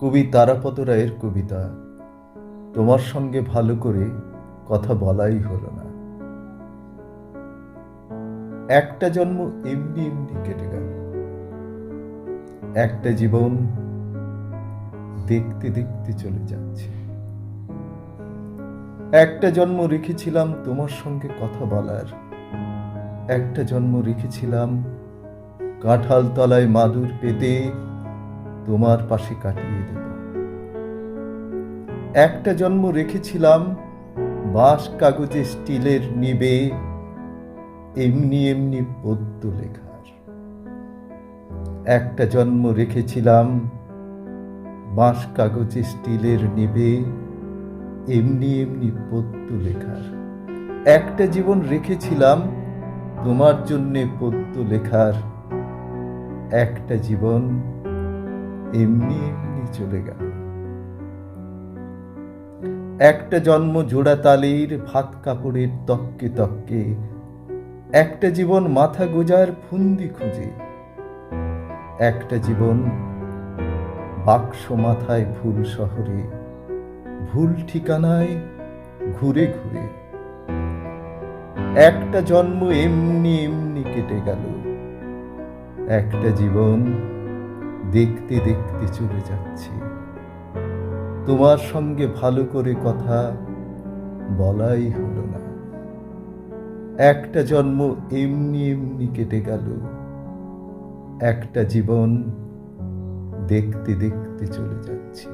কবি তারাপদ রায়ের কবিতা। তোমার সঙ্গে ভালো করে কথা বলাই হলো না। একটা জন্ম এমনি এমনি কেটে গেল, একটা জীবন দেখতে দেখতে চলে যাচ্ছে। একটা জন্ম রেখেছিলাম তোমার সঙ্গে কথা বলার, একটা জন্ম রেখেছিলাম কাঁঠাল তলায় মাদুর পেতে তোমার পাশে কাটিয়ে দেব। একটা জন্ম রেখেছিলাম বাঁশ কাগজে স্টিলের নিবে এমনি এমনি পদ্য লেখার। একটা জন্ম রেখেছিলাম বাঁশ কাগজে স্টিলের নিবে এমনি এমনি পদ্য লেখার। একটা জীবন রেখেছিলাম তোমার জন্যে পদ্য লেখার, একটা জীবন এমনি এমনি চলে গেল। একটা জন্ম জোড়া তালির ভাত কাপড়ের তককে তককে, একটা জীবন মাথা গোজার ফুন্দি খুঁজে, একটা জীবন বাক্স মাথায় ভুল শহরে ভুল ঠিকানায় ঘুরে ঘুরে। একটা জন্ম এমনি এমনি কেটে গেল, একটা জীবন দেখতে দেখতে চলে যাচ্ছে। তোমার সঙ্গে ভালো করে কথা বলাই হলো না। একটা জন্ম এমনি এমনি কেটে গেল, একটা জীবন দেখতে দেখতে চলে যাচ্ছে।